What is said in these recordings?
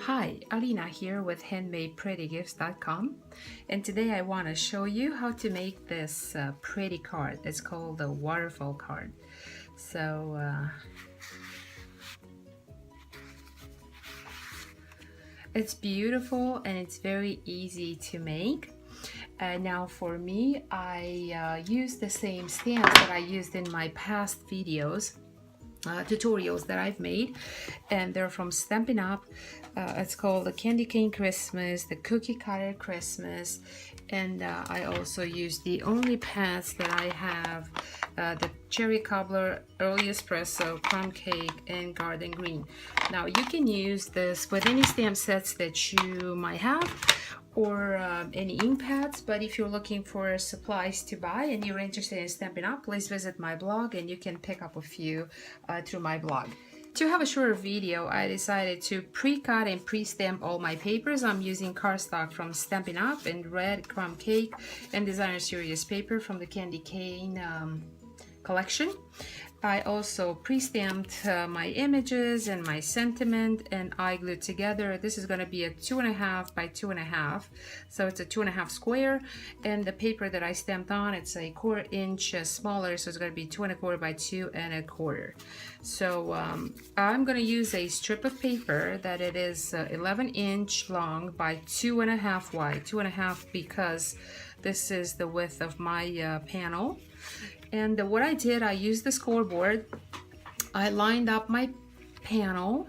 Hi, Alina here with handmadeprettygifts.com, and today I want to show you how to make this pretty card. It's called the Waterfall card. So it's beautiful and it's very easy to make. Now for me, I use the same stamps that I used in my past videos. Tutorials that I've made, and they're from StampinUp. It's called the Candy Cane Christmas, the Cookie Cutter Christmas, and I also use the only pads that I have, the Cherry Cobbler, Early Espresso, Crumb Cake, and Garden Green. Now you can use this with any stamp sets that you might have, or any ink pads, but if you're looking for supplies to buy and you're interested in Stampin' Up, please visit my blog and you can pick up a few through my blog. To have a shorter video, I decided to pre-cut and pre-stamp all my papers. I'm using cardstock from Stampin' Up and red Crumb Cake and Designer Series paper from the Candy Cane collection. I also pre-stamped my images and my sentiment, and I glued together. This is going to be a 2.5 by 2.5, so it's a 2.5 square, and the paper that I stamped on, it's a 1/4 inch smaller, so it's going to be 2.25 by 2.25. So I'm going to use a strip of paper that it is 11 inch long by 2.5 wide, 2.5 because this is the width of my panel. And what I did, I used the scoreboard, I lined up my panel,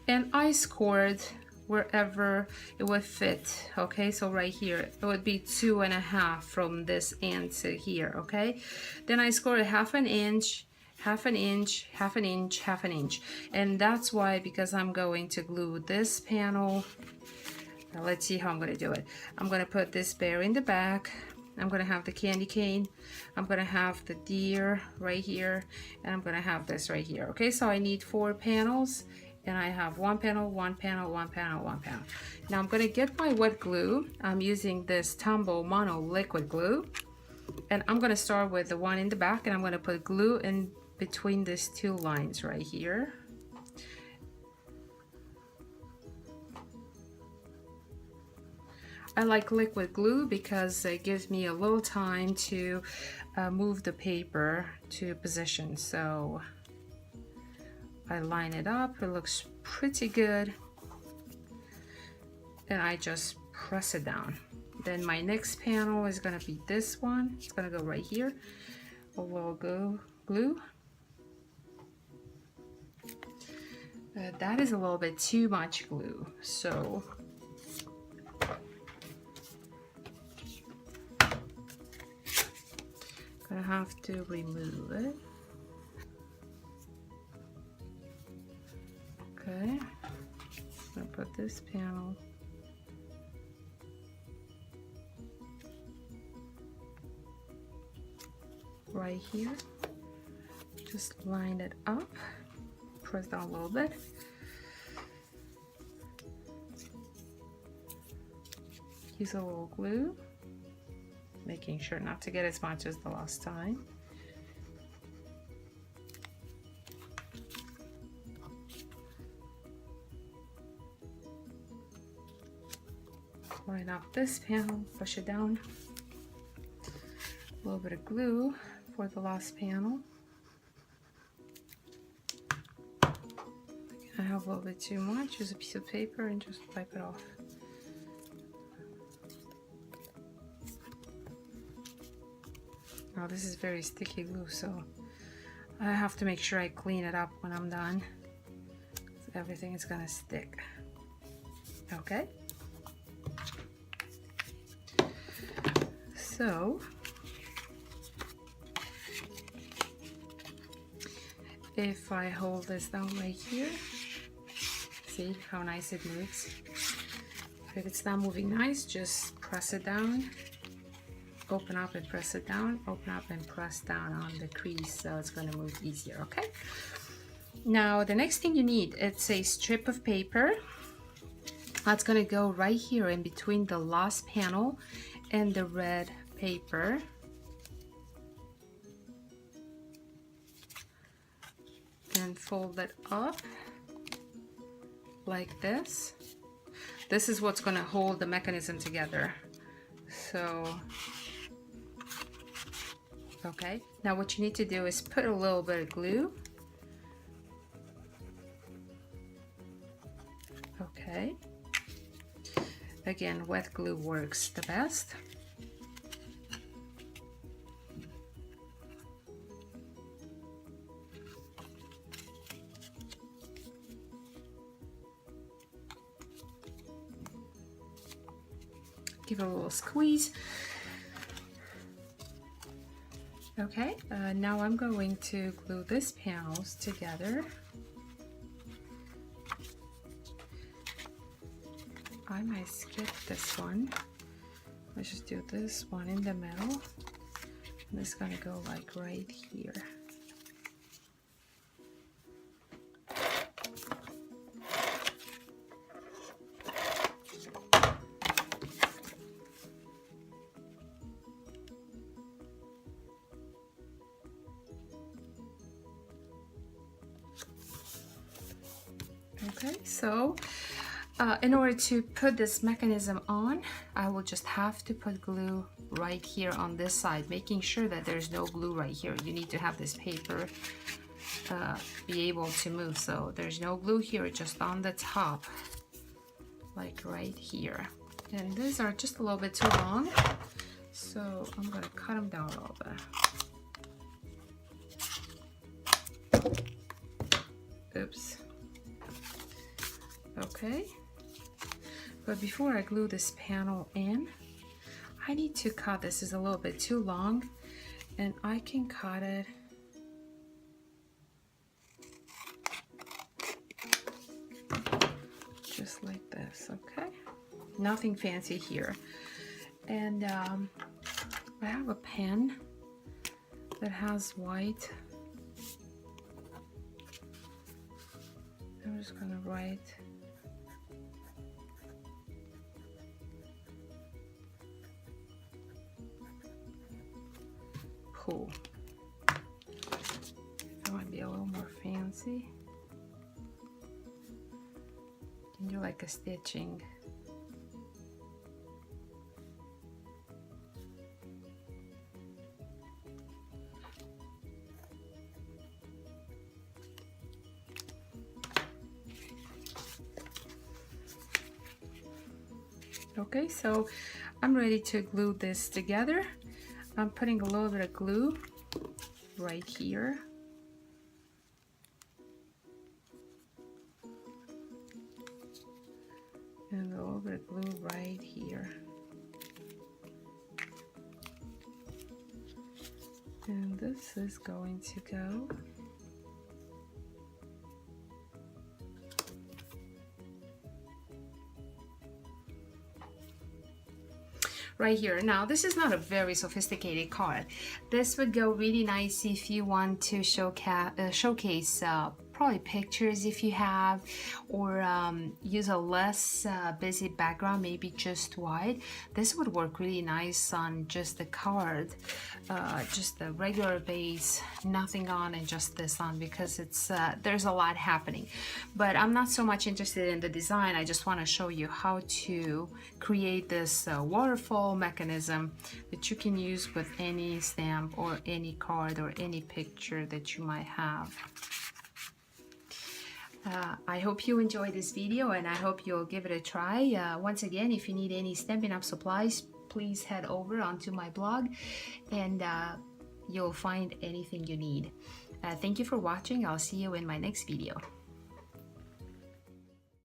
and I scored wherever it would fit. Okay, so right here, it would be 2.5 from this end to here, okay? Then I scored 1/2 inch, 1/2 inch, 1/2 inch, 1/2 inch. And that's why, because I'm going to glue this panel. Now let's see how I'm gonna do it. I'm gonna put this bear in the back. I'm going to have the candy cane, I'm going to have the deer right here, and I'm going to have this right here. Okay, so I need 4 panels, and I have 1 panel, 1 panel, 1 panel, 1 panel. Now I'm going to get my wet glue. I'm using this Tombow Mono liquid glue, and I'm going to start with the one in the back, and I'm going to put glue in between these 2 lines right here. I like liquid glue because it gives me a little time to move the paper to position. So I line it up, it looks pretty good, and I just press it down. Then my next panel is going to be this one. It's going to go right here. A little glue. That is a little bit too much glue, so I have to remove it. Okay, I'm gonna put this panel right here. Just line it up, press down a little bit. Use a little glue, making sure not to get as much as the last time. Line up this panel, push it down. A little bit of glue for the last panel. I have a little bit too much. Use a piece of paper and just wipe it off. Now this is very sticky glue, so I have to make sure I clean it up when I'm done. Everything is gonna stick. Okay. So if I hold this down right here, see how nice it moves. If it's not moving nice, just press it down. Open up and press it down, open up and press down on the crease, so it's going to move easier. Okay, now the next thing you need, it's a strip of paper that's going to go right here in between the last panel and the red paper. And fold it up like this. This is what's going to hold the mechanism together. So, okay, now what you need to do is put a little bit of glue. Okay, again, wet glue works the best. Give it a little squeeze. Okay, now I'm going to glue these panels together. I might skip this one. Let's just do this one in the middle. This is gonna go like right here. Okay, so in order to put this mechanism on, I will just have to put glue right here on this side, making sure that there's no glue right here. You need to have this paper be able to move, so there's no glue here, just on the top, like right here. And these are just a little bit too long, so I'm gonna cut them down a little bit. Oops. Okay, but before I glue this panel in, I need to cut. This is a little bit too long, and I can cut it just like this. Okay, nothing fancy here. And I have a pen that has white. I'm just gonna write pool. That might be a little more fancy. You can do like a stitching. Okay, so I'm ready to glue this together. I'm putting a little bit of glue right here. And a little bit of glue right here. And this is going to go right here. Now, this is not a very sophisticated card. This would go really nice if you want to showcase probably pictures if you have, or use a less busy background, maybe just white. This would work really nice on just the card, just the regular base, nothing on, and just this on, because it's there's a lot happening. But I'm not so much interested in the design. I just want to show you how to create this waterfall mechanism that you can use with any stamp or any card or any picture that you might have. I hope you enjoyed this video, and I hope you'll give it a try. Once again, if you need any Stampin' Up! Supplies, please head over onto my blog, and you'll find anything you need. Thank you for watching. I'll see you in my next video.